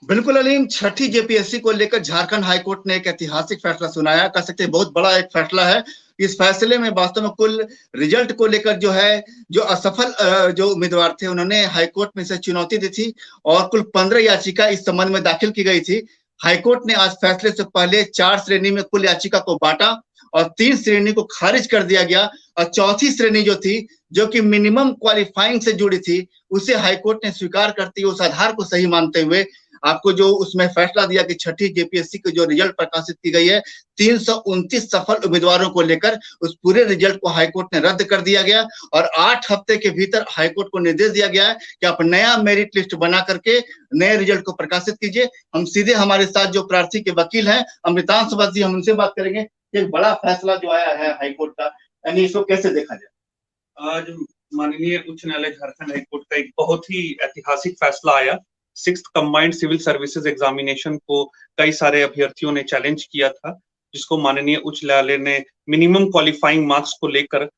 बिल्कुल अलीम, छठी जेपीएससी को लेकर झारखंड हाईकोर्ट ने एक ऐतिहासिक फैसला सुनाया, कह सकते हैं बहुत बड़ा एक फैसला है। इस फैसले में वास्तव में कुल रिजल्ट को लेकर जो है, जो असफल जो उम्मीदवार थे उन्होंने हाईकोर्ट में से चुनौती दी थी और कुल 15 याचिका इस संबंध में दाखिल की गई थी। हाईकोर्ट ने आज फैसले से पहले 4 श्रेणी में कुल याचिका को बांटा और 3 श्रेणी को खारिज कर दिया गया और चौथी श्रेणी जो थी, जो कि मिनिमम क्वालिफाइंग से जुड़ी थी, उसे हाईकोर्ट ने स्वीकार करती है, उस आधार को सही मानते हुए आपको जो उसमें फैसला दिया कि छठी जेपीएससी की जो रिजल्ट प्रकाशित की गई है 329 सफल उम्मीदवारों को लेकर, उस पूरे रिजल्ट को हाईकोर्ट ने रद्द कर दिया गया और 8 हफ्ते के भीतर हाईकोर्ट को निर्देश दिया गया है कि आप नया मेरिट लिस्ट बना करके नए रिजल्ट को प्रकाशित कीजिए। हम सीधे हमारे साथ जो प्रार्थी के वकील हैं अमृतांश जी, हम उनसे बात करेंगे। एक बड़ा फैसला जो आया है हाईकोर्ट का, यानी इसको कैसे देखा जाए? आज माननीय उच्च न्यायालय झारखंड हाईकोर्ट का एक बहुत ही ऐतिहासिक फैसला आया। 6th combined civil services examination को कई सारे अभ्यर्थियों ने चैलेंज किया था, जिसको माननीय उच्च न्यायालय ने मिनिमम क्वालिफाइंग मार्क्स को लेकर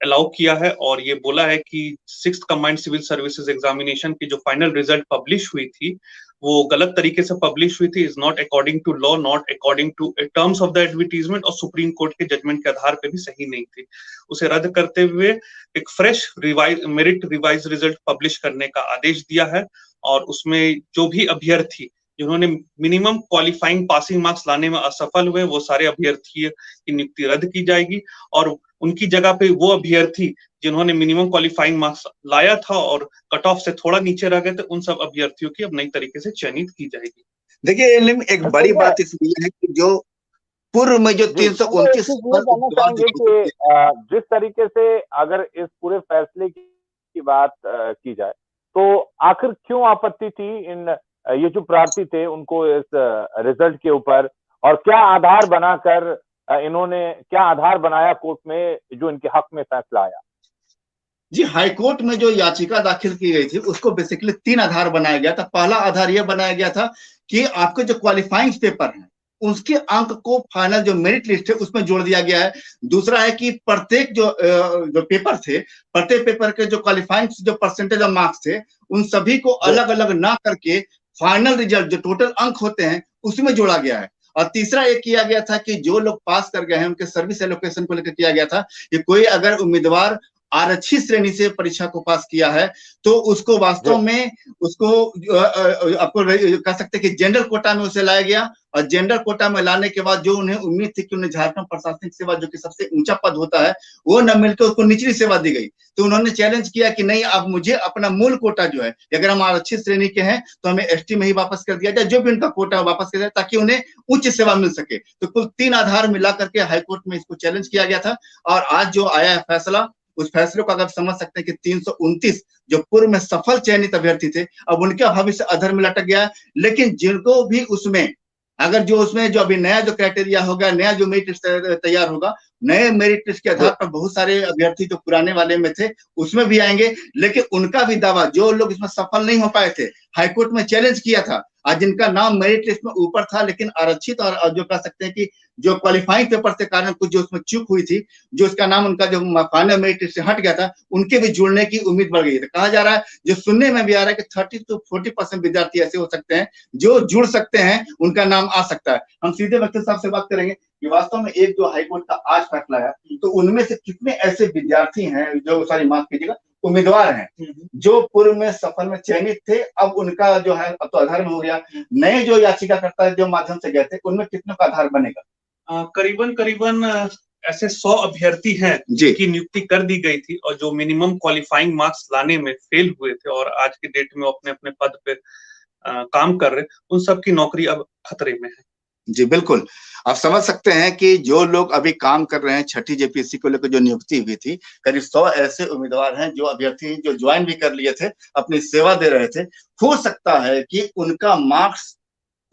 अलाउ किया है और ये बोला है कि 6th combined civil services examination की जो फाइनल रिजल्ट पब्लिश हुई थी वो गलत तरीके से पब्लिश हुई थी, is not according to law, not according to terms of the advertisement, और सुप्रीम कोर्ट के जजमेंट के आधार पे भी सही नहीं थी। उसे रद्द करते हुए एक fresh merit revise result publish करने का आदेश दिया है और उसमें जो भी अभ्यर्थी जिन्होंने मिनिमम क्वालिफाइंग पासिंग मार्क्स लाने में असफल हुए, वो सारे अभ्यर्थियों की नियुक्ति रद्द की जाएगी और उनकी जगह पे वो अभ्यर्थी जिन्होंने मिनिमम क्वालिफाइंग मार्क्स लाया था और कट ऑफ से थोड़ा नीचे रह गए थे, उन सब अभ्यर्थियों की अब नई तरीके से चयनित की जाएगी। देखिए एक बड़ी बात इसलिए है कि जो पूर्व में जो 329 जिस तरीके से अगर इस पूरे फैसले की बात की जाए तो आखिर क्यों आपत्ति थी इन ये जो प्रार्थी थे उनको इस रिजल्ट के ऊपर, और क्या आधार बनाकर इन्होंने क्या आधार बनाया कोर्ट में जो इनके हक में फैसला आया? जी, हाईकोर्ट में जो याचिका दाखिल की गई थी उसको बेसिकली 3 आधार बनाया गया था। पहला आधार यह बनाया गया था कि आपके जो क्वालिफाइंग पेपर हैं उसके अंक को फाइनल जो मेरिट लिस्ट है उसमें जोड़ दिया गया है। दूसरा है कि प्रत्येक जो पेपर थे, प्रत्येक पेपर के जो क्वालिफाइंग जो परसेंटेज ऑफ मार्क्स थे उन सभी को अलग अलग ना करके फाइनल रिजल्ट जो टोटल अंक होते हैं उसमें जोड़ा गया है। और तीसरा एक किया गया था कि जो लोग पास कर गए हैं उनके सर्विस एलोकेशन को लेकर किया गया था कि कोई अगर उम्मीदवार आरक्षित श्रेणी से परीक्षा को पास किया है तो उसको वास्तव में उसको आपको कह सकते हैं कि जनरल कोटा में उसे लाया गया और जनरल कोटा में लाने के बाद जो उन्हें उम्मीद थी कि उन्हें झारखंड प्रशासनिक सेवा जो कि सबसे ऊंचा पद होता है वो न मिलकर उसको निचली सेवा दी गई। तो उन्होंने चैलेंज किया कि नहीं, अब मुझे अपना मूल कोटा जो है, अगर हम आरक्षित श्रेणी के हैं तो हमें एसटी में ही वापस कर दिया जाए, जो भी उनका कोटा वापस कर दिया ताकि उन्हें उच्च सेवा मिल सके। तो कुल 3 आधार मिला करके हाईकोर्ट में इसको चैलेंज किया गया था और आज जो आया है फैसला, उस फैसले को अगर समझ सकते हैं कि 329 जो पूर्व में सफल चयनित अभ्यर्थी थे अब उनका भविष्य अधर में लटक गया है। लेकिन जिनको भी उसमें अगर जो उसमें जो अभी नया जो क्राइटेरिया होगा, नया जो मेरिट लिस्ट तैयार होगा, नए मेरिट लिस्ट के आधार पर बहुत सारे अभ्यर्थी जो पुराने वाले में थे उसमें भी आएंगे। लेकिन उनका भी दावा, जो लोग इसमें सफल नहीं हो पाए थे, हाईकोर्ट में चैलेंज किया था, आज जिनका नाम मेरिट लिस्ट में ऊपर था लेकिन आरक्षित और जो कह सकते हैं कि जो क्वालिफाइंग पेपर के कारण कुछ जो उसमें चूक हुई थी, जो उसका नाम उनका जो फाइनल मेरिट लिस्ट से हट गया था, उनके भी जुड़ने की उम्मीद बढ़ गई है। कहा जा रहा है, जो सुनने में भी आ रहा है कि 30 to 40% विद्यार्थी ऐसे हो सकते हैं जो जुड़ सकते हैं, उनका नाम आ सकता है। हम सीधे वकील साहब से बात करेंगे कि वास्तव में एक जो हाईकोर्ट का आज फैसला है तो उनमें से कितने ऐसे विद्यार्थी हैं, जो माफ कीजिएगा उम्मीदवार हैं जो पूर्व में सफल में चयनित थे, अब उनका जो है अब तो आधार में हो गया, नए जो याचिकाकर्ता जो माध्यम से गए थे उनमें कितनों का आधार बनेगा? करीबन ऐसे 100 अभ्यर्थी हैं जिनकी नियुक्ति कर दी गई थी और जो मिनिमम क्वालिफाइंग मार्क्स लाने में फेल हुए थे और आज के डेट में अपने अपने पद पे काम कर रहे, उन सब की नौकरी अब खतरे में है। जी बिल्कुल, आप समझ सकते हैं कि जो लोग अभी काम कर रहे हैं छठी जेपीएससी को लेकर जो नियुक्ति हुई थी, करीब 100 ऐसे उम्मीदवार हैं जो अभ्यर्थी जो ज्वाइन भी कर लिए थे, अपनी सेवा दे रहे थे। हो सकता है कि उनका मार्क्स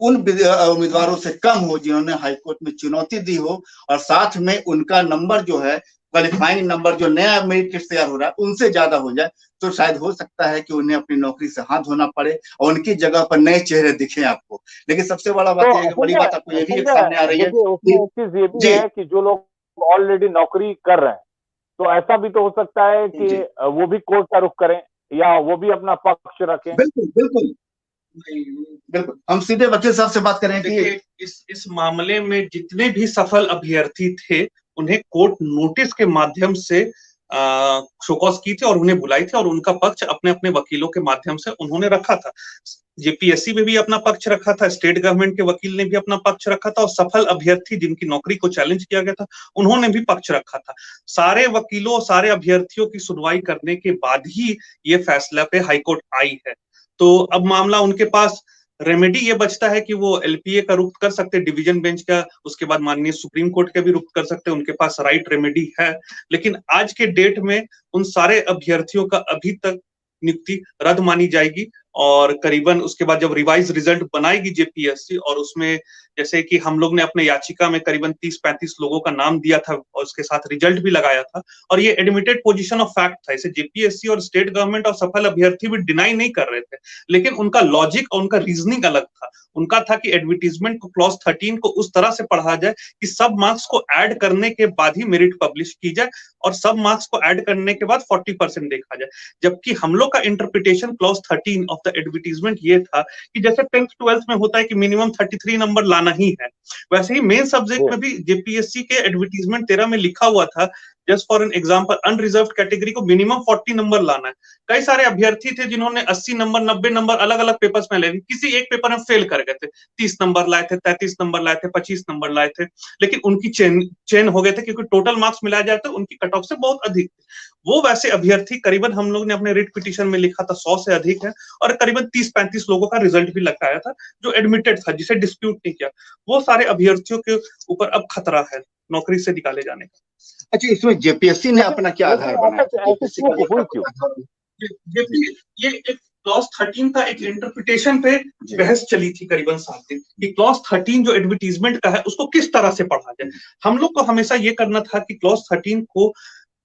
उन उम्मीदवारों से कम हो जिन्होंने हाईकोर्ट में चुनौती दी हो और साथ में उनका नंबर जो है क्वालिफाइंग नंबर जो नया मेरिट लिस्ट तैयार हो रहा है उनसे ज्यादा हो जाए, तो शायद हो सकता है कि उन्हें अपनी नौकरी से हाथ धोना पड़े और उनकी जगह पर नए चेहरे दिखे आपको। लेकिन सबसे बड़ा बात बड़ी बात आपको ये भी एक सामने आ रही है, एक चीज ये भी है कि जो लोग ऑलरेडी नौकरी कर रहे हैं तो ऐसा भी तो हो सकता है कि वो भी कोर्ट का रुख करें या वो भी अपना पक्ष रखें। बिल्कुल बिल्कुल बिल्कुल, हम सीधे वकील साहब से बात करें कि इस मामले में जितने भी सफल अभ्यर्थी थे उन्हें कोर्ट नोटिस के माध्यम से शोकॉज की थी और उन्हें बुलाई थी और उनका पक्ष अपने अपने वकीलों के माध्यम से उन्होंने रखा था। जेपीएससी में भी अपना पक्ष रखा था, स्टेट गवर्नमेंट के वकील ने भी अपना पक्ष रखा था और सफल अभ्यर्थी जिनकी नौकरी को चैलेंज किया गया था उन्होंने भी पक्ष रखा था। सारे वकीलों, सारे अभ्यर्थियों की सुनवाई करने के बाद ही ये फैसला पे हाईकोर्ट आई है। तो अब मामला उनके पास रेमेडी ये बचता है कि वो एलपीए का रुख कर सकते हैं, डिवीजन बेंच का, उसके बाद माननीय सुप्रीम कोर्ट का भी रुख कर सकते हैं, उनके पास राइट रेमेडी है। लेकिन आज के डेट में उन सारे अभ्यर्थियों का अभी तक नियुक्ति रद्द मानी जाएगी और करीबन उसके बाद जब रिवाइज रिजल्ट बनाएगी जेपीएससी और उसमें जैसे कि हम लोग ने अपने याचिका में करीबन 30-35 लोगों का नाम दिया था और उसके साथ रिजल्ट भी लगाया था और ये एडमिटेड पोजीशन ऑफ फैक्ट था। इसे जेपीएससी और स्टेट गवर्नमेंट और सफल अभ्यर्थी भी डिनाई नहीं कर रहे थे, लेकिन उनका लॉजिक और उनका रीजनिंग अलग था। उनका था कि एडवर्टीजमेंट को क्लॉज 13 को उस तरह से पढ़ा जाए कि सब मार्क्स को ऐड करने के बाद ही मेरिट पब्लिश की जाए और सब मार्क्स को ऐड करने के बाद 40% देखा जाए। जबकि हम लोग का interpretation clause 13 of the advertisement ये था कि जैसे 10th 12th में होता है कि मिनिमम 33 नंबर लाना ही है, वैसे ही मेन सब्जेक्ट में भी जेपीएससी के एडवर्टीजमेंट 13 में लिखा हुआ था just for an example unreserved category को मिनिमम 40 नंबर लाना है। कई सारे अभ्यर्थी थे जिन्होंने 80 नंबर 90 नंबर अलग अलग पेपर्स में ले लिए, किसी एक पेपर में फेल कर गए थे, 30 नंबर लाए थे, 33 नंबर लाए थे, 25 नंबर लाए थे, लेकिन उनकी चेन हो गए थे क्योंकि टोटल मार्क्स मिलाया जाए तो उनकी कट ऑफ से बहुत अधिक थे। वो वैसे अभ्यर्थी करीबन हम लोग ने अपने रिट पिटीशन में लिखा था 100 से अधिक है और करीबन 30-35 लोगों का रिजल्ट भी लगाया था जो एडमिटेड था, जिसे डिस्प्यूट नहीं किया। वो सारे अभ्यर्थियों के ऊपर अब खतरा है नौकरी से निकाले जाने का। अच्छा, इसमें जेपीएससी ने अपना क्या आधार बनाया? ये एक क्लॉज 13 का एक इंटरप्रिटेशन पे बहस चली थी करीबन 7 दिन कि क्लॉज 13 जो एडवर्टीजमेंट का है उसको किस तरह से पढ़ा जाए। हम लोग को हमेशा ये करना था कि क्लॉज 13 को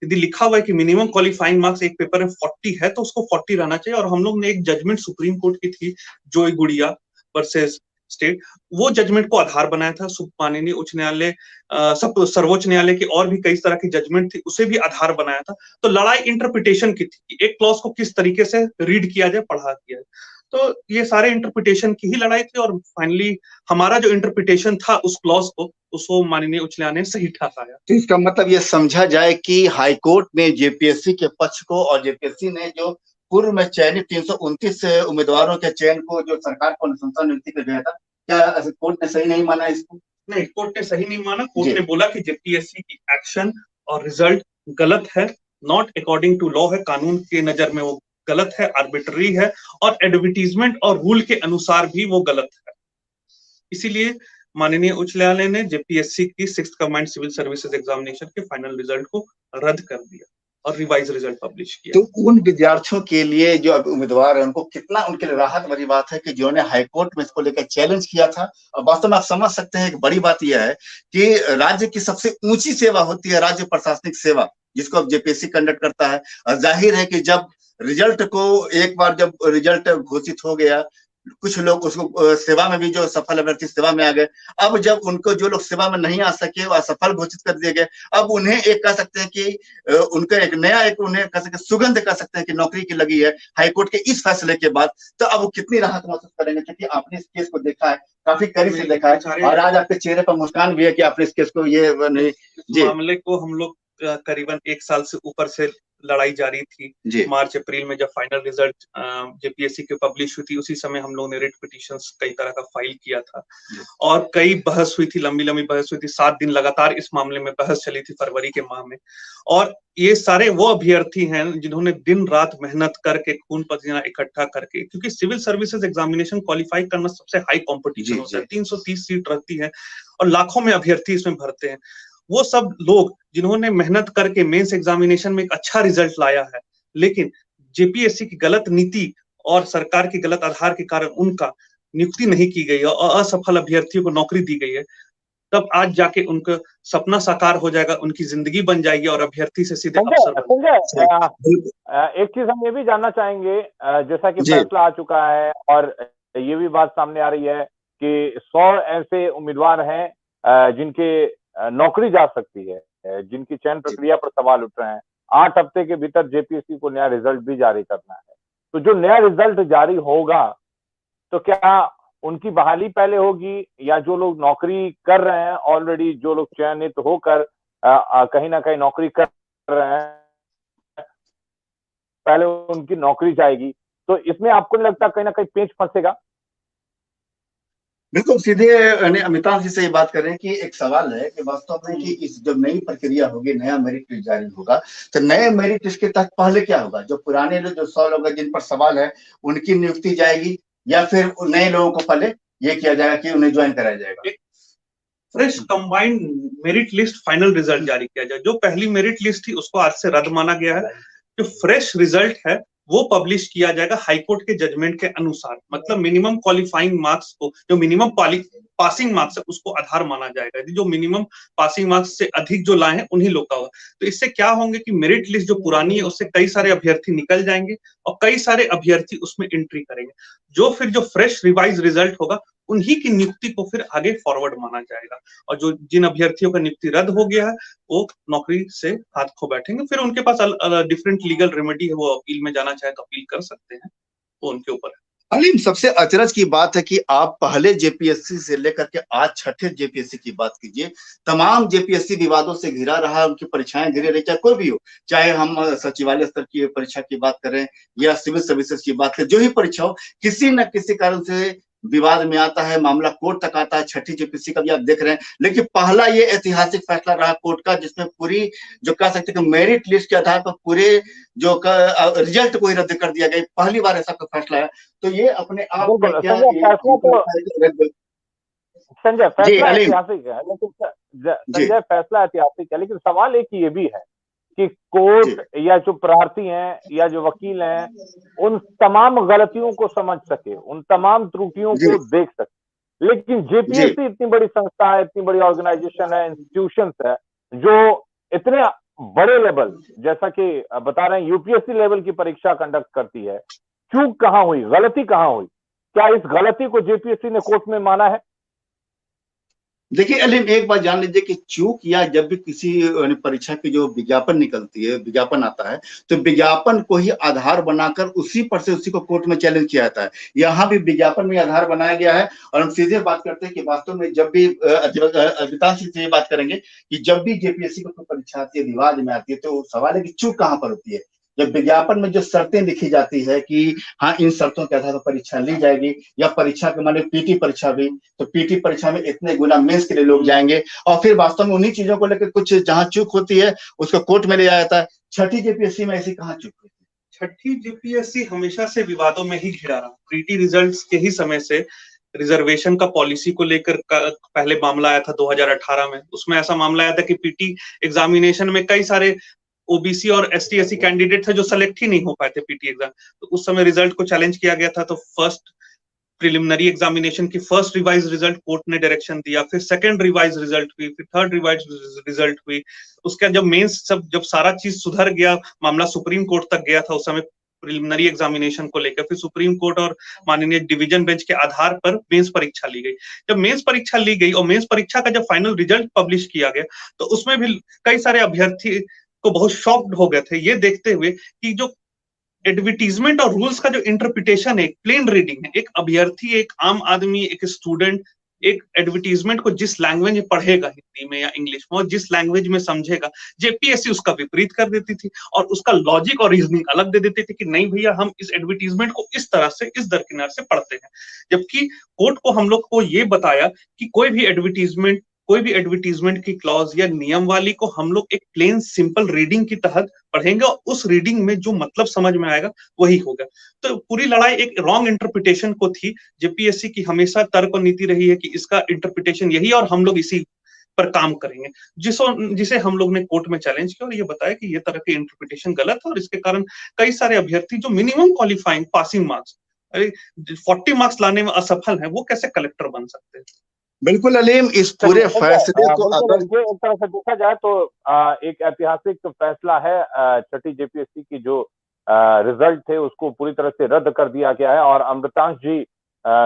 यदि लिखा हुआ है कि मिनिमम क्वालिफाइंग मार्क्स एक पेपर में 40 है तो उसको 40 रहना चाहिए। और हम लोग ने एक जजमेंट सुप्रीम कोर्ट की थी जोई गुड़िया वर्सेस स्टेट, वो जजमेंट को आधार बनाया था। माननीय उच्च न्यायालय, सर्वोच्च न्यायालय की और भी कई तरह की जजमेंट थी, उसे भी आधार बनाया था। तो लड़ाई इंटरप्रिटेशन की थी, एक क्लॉज को किस तरीके से रीड किया जाए, पढ़ा किया जाए। तो ये सारे इंटरप्रिटेशन की ही लड़ाई थी और फाइनली हमारा जो इंटरप्रिटेशन था उस क्लॉज को, उसको माननीय उच्च न्यायालय ने सही ठहराया। तो इसका मतलब ये समझा जाए कि हाईकोर्ट में जेपीएससी के पक्ष को और जेपीएससी ने जो पूर्व में चयनित 329 उम्मीदवारों के चयन को जो सरकार को अनुशंसा नियुक्ति कर दिया था, क्या कोर्ट ने सही नहीं माना इसको? नहीं, कोर्ट ने सही नहीं माना। कोर्ट ने बोला कि जेपीएससी की एक्शन और रिजल्ट गलत है, नॉट अकॉर्डिंग टू लॉ है, कानून के नजर में वो गलत है, आर्बिट्ररी है और एडवर्टीजमेंट और रूल के अनुसार भी वो गलत है। इसीलिए माननीय उच्च न्यायालय ने जेपीएससी की 6th combined civil services examination के फाइनल रिजल्ट को रद्द कर दिया और रिवाइज रिजल्ट पब्लिश किया। तो उन विद्यार्थियों के लिए जो उम्मीदवार है उनको कितना उनके लिए राहत भरी बात है कि जिन्होंने हाईकोर्ट में इसको लेकर चैलेंज किया था। और वास्तव में आप समझ सकते हैं, एक बड़ी बात यह है कि राज्य की सबसे ऊंची सेवा होती है राज्य प्रशासनिक सेवा, जिसको अब जेपीएससी कंडक्ट करता है। और जाहिर है कि जब रिजल्ट को एक बार जब रिजल्ट घोषित हो गया, कुछ लोग उसको सेवा में भी जो सफल अभ्यर्थी सेवा में आ गए, अब जब उनको जो लोग सेवा में नहीं आ सके वो असफल घोषित कर दिए गए, अब उन्हें एक कह सकते हैं कि उनका एक नया एक उन्हें कह सकते सुगंध कह सकते हैं कि नौकरी की लगी है हाईकोर्ट के इस फैसले के बाद। तो अब वो कितनी राहत महसूस करेंगे, क्योंकि आपने इस केस को देखा है, काफी करीब से देखा है और आज आपके चेहरे पर मुस्कान भी है कि आपने इस केस को ये नहीं। मामले को हम लोग करीबन 1 साल से ऊपर से लड़ाई जारी थी। मार्च अप्रैल में जब फाइनल रिजल्ट जेपीएससी के पब्लिश हुई थी, उसी समय हम लोग ने रिट पिटीशंस कई तरह का फाइल किया था और कई बहस हुई थी, लंबी लंबी बहस हुई थी। 7 दिन लगातार इस मामले में बहस चली थी फरवरी के माह में। और ये सारे वो अभ्यर्थी हैं जिन्होंने दिन रात मेहनत करके, खून पसीना इकट्ठा करके, क्योंकि सिविल सर्विसेज एग्जामिनेशन क्वालिफाई करना सबसे हाई कॉम्पिटिशन होता है, 330 सीट रहती है और लाखों में अभ्यर्थी इसमें भरते हैं। वो सब लोग जिन्होंने मेहनत करके मेंस एग्जामिनेशन में एक अच्छा रिजल्ट लाया है, लेकिन जेपीएससी की गलत नीति और सरकार के गलत आधार के कारण उनका नियुक्ति नहीं की गई और असफल अभ्यर्थियों को नौकरी दी गई है, तब आज जाके उनका सपना साकार हो जाएगा, उनकी जिंदगी बन जाएगी और अभ्यर्थी से सीधे अफसर बन जाएंगे। एक चीज हम ये भी जानना चाहेंगे, जैसा कि फैसला आ चुका है और ये भी बात सामने आ रही है कि 100 ऐसे उम्मीदवार हैं जिनके नौकरी जा सकती है, जिनकी चयन प्रक्रिया पर सवाल उठ रहे हैं। 8 हफ्ते के भीतर जेपीएससी को नया रिजल्ट भी जारी करना है। तो जो नया रिजल्ट जारी होगा तो क्या उनकी बहाली पहले होगी, या जो लोग नौकरी कर रहे हैं ऑलरेडी, जो लोग चयनित होकर कहीं ना कहीं नौकरी कर रहे हैं, पहले उनकी नौकरी जाएगी? तो इसमें आपको नहीं लगता कहीं ना कहीं पेंच फंसेगा? बिल्कुल सीधे अमिताभ जी से ये बात कर रहे हैं कि एक सवाल है कि वास्तव में कि इस जब नई प्रक्रिया होगी, नया मेरिट लिस्ट जारी होगा, तो नए मेरिट लिस्ट के तहत पहले क्या होगा? जो पुराने लोग, जो 100 लोग हैं जिन पर सवाल है, उनकी नियुक्ति जाएगी, या फिर नए लोगों को पहले ये किया जाएगा कि उन्हें ज्वाइन कराया जाएगा? Fresh combined merit list final result जारी किया जाए। जो पहली मेरिट लिस्ट थी उसको आज से रद्द माना गया है। जो फ्रेश रिजल्ट है वो पब्लिश किया जाएगा हाईकोर्ट के जजमेंट के अनुसार। मतलब मिनिमम क्वालिफाइंग मार्क्स को, जो मिनिमम पासिंग मार्क्स है उसको आधार माना जाएगा। जो मिनिमम पासिंग मार्क्स से अधिक जो लाए हैं उन्हीं लोग का होगा। तो इससे क्या होंगे कि मेरिट लिस्ट जो पुरानी है उससे कई सारे अभ्यर्थी निकल जाएंगे और कई सारे अभ्यर्थी उसमें एंट्री करेंगे। जो फिर जो फ्रेश रिवाइज रिजल्ट होगा उन्हीं की नियुक्ति को फिर आगे फॉरवर्ड माना जाएगा। और जो जिन अभ्यर्थियों का नियुक्ति रद्द हो गया है वो नौकरी से हाथ खो बैठेंगे। फिर उनके पास डिफरेंट लीगल रेमेडी है, वो अपील में जाना चाहे तो अपील कर सकते हैं, वो उनके ऊपर है। अलीम, सबसे अचरज की बात है कि आप पहले जेपीएससी से लेकर के आज छठे जेपीएससी की बात कीजिए, तमाम जेपीएससी विवादों से घिरा रहा, उनकी परीक्षाएं घिरी रही, चाहे कोई भी हो, चाहे हम सचिवालय स्तर की परीक्षा की बात करें या सिविल सर्विसेज की बात करें, जो ही परीक्षा हो, किसी न किसी कारण से विवाद में आता है, मामला कोर्ट तक आता है। छठी जेपीएससी का भी आप देख रहे हैं, लेकिन पहला ये ऐतिहासिक फैसला रहा कोर्ट का, जिसमें पूरी जो कह सकते हैं मेरिट लिस्ट के आधार पर पूरे जो रिजल्ट को ही रद्द कर दिया गया। पहली बार ऐसा कोई फैसला है, तो ये अपने आप में क्या संजय फैसला ऐतिहासिक है, लेकिन संजय फैसला ऐतिहासिक है, लेकिन सवाल एक ये भी है कि कोर्ट या जो प्रार्थी हैं या जो वकील हैं उन तमाम गलतियों को समझ सके, उन तमाम त्रुटियों को देख सके। लेकिन जेपीएससी इतनी बड़ी संस्था है, इतनी बड़ी ऑर्गेनाइजेशन है, इंस्टीट्यूशन है, जो इतने बड़े लेवल, जैसा कि बता रहे हैं यूपीएससी लेवल की परीक्षा कंडक्ट करती है, चूक कहां हुई, गलती कहां हुई? क्या इस गलती को जेपीएससी ने कोर्ट में माना है? देखिए अलीम, एक बात जान लीजिए कि चूक या जब भी किसी परीक्षा की जो विज्ञापन निकलती है, विज्ञापन आता है, तो विज्ञापन को ही आधार बनाकर उसी पर से उसी को कोर्ट में चैलेंज किया जाता है। यहाँ भी विज्ञापन में आधार बनाया गया है। और हम सीधे बात करते हैं कि वास्तव में जब भी अमिताभ सिंह से ये बात करेंगे कि जब भी जेपीएससी को परीक्षा आती है, विवाद में आती है, तो सवाल है कि चूक कहाँ पर होती है? जब विज्ञापन में जो शर्तें लिखी जाती है कि हाँ इन शर्तों के आधार पर परीक्षा ली जाएगी, या परीक्षा के माने पीटी परीक्षा भी, तो पीटी परीक्षा में इतने गुना मेंस के लिए लोग जाएंगे, और फिर वास्तव में उन्हीं चीजों को लेकर कुछ जहां चूक होती है उसको कोर्ट में ले जाया जाता है। छठी जेपीएससी में ऐसी कहां चूक हुई? छठी जेपीएससी हमेशा से विवादों में ही घिरा रहा। पीटी रिजल्ट्स के ही समय से रिजर्वेशन का पॉलिसी को लेकर पहले मामला आया था 2018 में। उसमें ऐसा मामला आया था कि पीटी एग्जामिनेशन में कई सारे ओबीसी और एसटी एससी कैंडिडेट थे जो सेलेक्ट ही नहीं हो पाए थे पीटी एग्जाम। तो उस समय रिजल्ट को चैलेंज किया गया था। तो फर्स्ट प्रिलिमिनरी एग्जामिनेशन की फर्स्ट रिवाइज रिजल्ट कोर्ट ने डायरेक्शन दिया, फिर सेकंड रिवाइज रिजल्ट हुई, फिर थर्ड रिवाइज रिजल्ट हुई। उसके जब मेंस जब सारा चीज सुधर गया, मामला सुप्रीम कोर्ट तक गया था उस समय प्रिलिमिनरी एग्जामिनेशन को लेकर, फिर सुप्रीम कोर्ट और माननीय डिवीजन बेंच के आधार पर मेंस परीक्षा ली गई। जब मेंस परीक्षा ली गई और मेंस परीक्षा का जब फाइनल रिजल्ट पब्लिश किया गया, तो उसमें भी कई सारे अभ्यर्थी को बहुत शॉक्ड हो गए थे ये देखते हुए कि जो एडवर्टीजमेंट और रूल्स का जो इंटरप्रिटेशन है, प्लेन रीडिंग है, एक अभ्यर्थी, एक आम आदमी, एक स्टूडेंट एक एडवर्टीजमेंट को जिस लैंग्वेज में पढ़ेगा, हिंदी में या इंग्लिश में, और जिस लैंग्वेज में समझेगा, जेपीएससी उसका विपरीत कर देती थी और उसका लॉजिक और रीजनिंग अलग दे देती थी कि नहीं भैया हम इस एडवर्टीजमेंट को इस तरह से, इस दरकिनार से पढ़ते हैं। जबकि कोर्ट को हम लोग को ये बताया कि कोई भी एडवर्टीजमेंट की क्लॉज या नियमावली को हम लोग एक प्लेन सिंपल रीडिंग की तहत पढ़ेंगे और उस रीडिंग में जो मतलब समझ में आएगा वही होगा। तो पूरी लड़ाई एक रॉन्ग इंटरप्रिटेशन को थी। जेपीएससी की हमेशा तर्क और नीति रही है कि इसका इंटरप्रिटेशन यही और हम लोग इसी पर काम करेंगे, जिसे हम लोग ने कोर्ट में चैलेंज किया और ये बताया कि ये तरह की इंटरप्रिटेशन गलत है और इसके कारण कई सारे अभ्यर्थी जो minimum qualifying passing marks, 40 marks लाने में असफल है, वो कैसे कलेक्टर बन सकते हैं। बिल्कुल अलीम, इस पूरे फैसले को अगर एक तरह से देखा जाए तो एक ऐतिहासिक फैसला है। छठी जेपीएससी की जो रिजल्ट थे उसको पूरी तरह से रद्द कर दिया गया है। और अमृतांश जी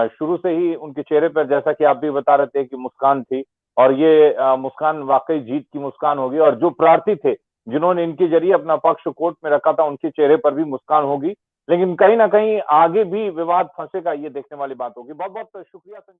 शुरू से ही उनके चेहरे पर, जैसा कि आप भी बता रहे थे, कि मुस्कान थी, और ये मुस्कान वाकई जीत की मुस्कान होगी। और जो प्रार्थी थे जिन्होंने इनके जरिए अपना पक्ष कोर्ट में रखा था, उनके चेहरे पर भी मुस्कान होगी। लेकिन कहीं ना कहीं आगे भी विवाद फंसेगा, ये देखने वाली बात होगी। बहुत बहुत शुक्रिया संजय।